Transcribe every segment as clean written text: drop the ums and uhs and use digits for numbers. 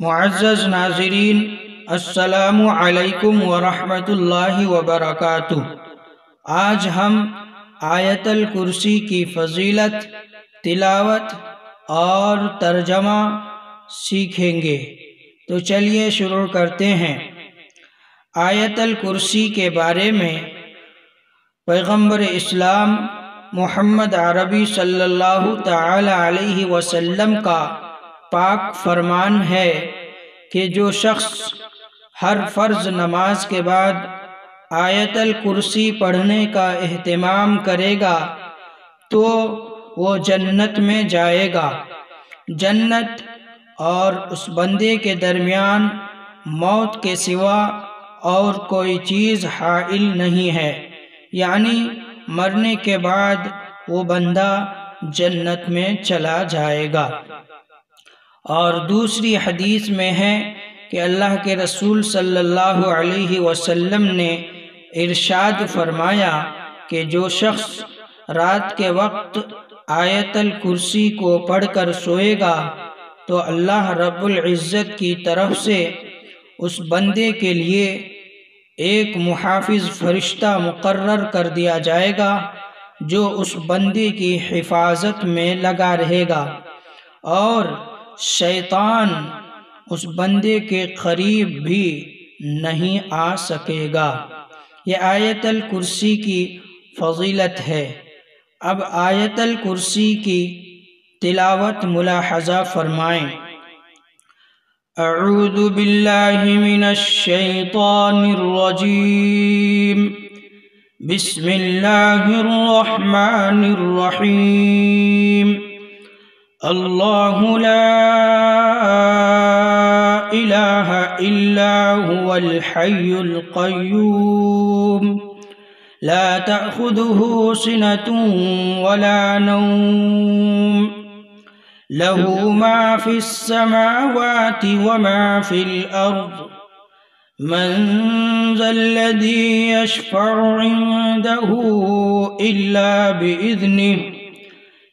معزز ناظرین، السلام علیکم ورحمۃ اللہ وبرکاتہ۔ آج ہم آیت الکرسی کی فضیلت، تلاوت اور ترجمہ سیکھیں گے، تو چلیے شروع کرتے ہیں۔ آیت الکرسی کے بارے میں پیغمبر اسلام محمد عربی صلی اللہ تعالی علیہ وسلم کا پاک فرمان ہے کہ جو شخص ہر فرض نماز کے بعد آیت الکرسی پڑھنے کا اہتمام کرے گا تو وہ جنت میں جائے گا۔ جنت اور اس بندے کے درمیان موت کے سوا اور کوئی چیز حائل نہیں ہے، یعنی مرنے کے بعد وہ بندہ جنت میں چلا جائے گا۔ اور دوسری حدیث میں ہے کہ اللہ کے رسول صلی اللہ علیہ وسلم نے ارشاد فرمایا کہ جو شخص رات کے وقت آیت الکرسی کو پڑھ کر سوئے گا تو اللہ رب العزت کی طرف سے اس بندے کے لیے ایک محافظ فرشتہ مقرر کر دیا جائے گا جو اس بندے کی حفاظت میں لگا رہے گا، اور شیطان اس بندے کے قریب بھی نہیں آ سکے گا۔ یہ آیت الکرسی کی فضیلت ہے۔ اب آیت الکرسی کی تلاوت ملاحظہ فرمائیں۔ اعوذ باللہ من الشیطان الرجیم، بسم اللہ الرحمن الرحیم۔ اللہ لا الہ الا هو الحی القیوم، لا تأخذه سنة ولا نوم، له ما في السماوات وما في الأرض، من ذا الذي يشفع عنده إلا بإذنه،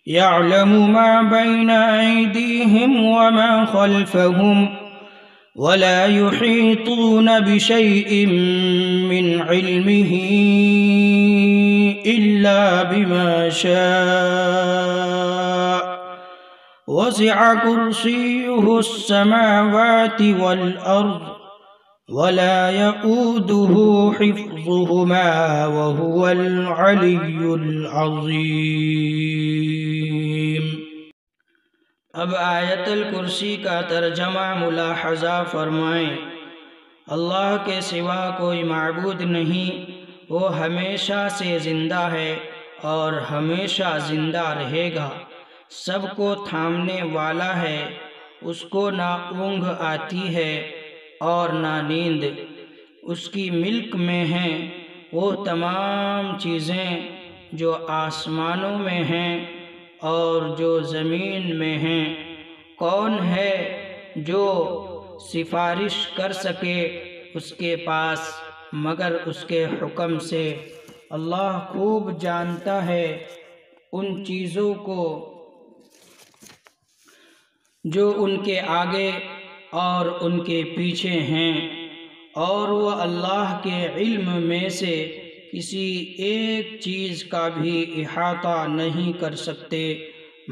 يعلم ما بين أيديهم وما خلفهم، ولا يحيطون بشيء من علمه إلا بما شاء، وسع كرسيه السماوات والأرض، ولا يؤوده حفظهما وهو العلي العظيم۔ اب آیت الکرسی کا ترجمہ ملاحظہ فرمائیں۔ اللہ کے سوا کوئی معبود نہیں، وہ ہمیشہ سے زندہ ہے اور ہمیشہ زندہ رہے گا، سب کو تھامنے والا ہے، اس کو نہ اونگ آتی ہے اور نہ نیند، اس کی ملک میں ہیں وہ تمام چیزیں جو آسمانوں میں ہیں اور جو زمین میں ہیں۔ کون ہے جو سفارش کر سکے اس کے پاس مگر اس کے حکم سے؟ اللہ خوب جانتا ہے ان چیزوں کو جو ان کے آگے اور ان کے پیچھے ہیں، اور وہ اللہ کے علم میں سے کسی ایک چیز کا بھی احاطہ نہیں کر سکتے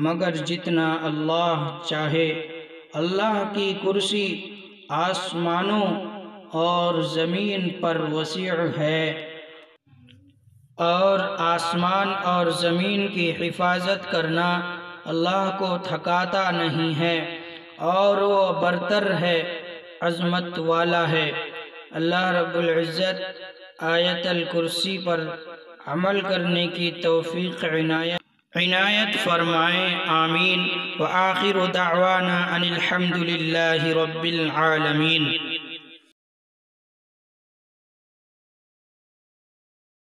مگر جتنا اللہ چاہے۔ اللہ کی کرسی آسمانوں اور زمین پر وسیع ہے، اور آسمان اور زمین کی حفاظت کرنا اللہ کو تھکاتا نہیں ہے، اور وہ برتر ہے، عظمت والا ہے۔ اللہ رب العزت آیت الکرسی پر عمل کرنے کی توفیق عنایت فرمائیں، آمین۔ وآخر دعوانا ان الحمد للہ رب العالمین۔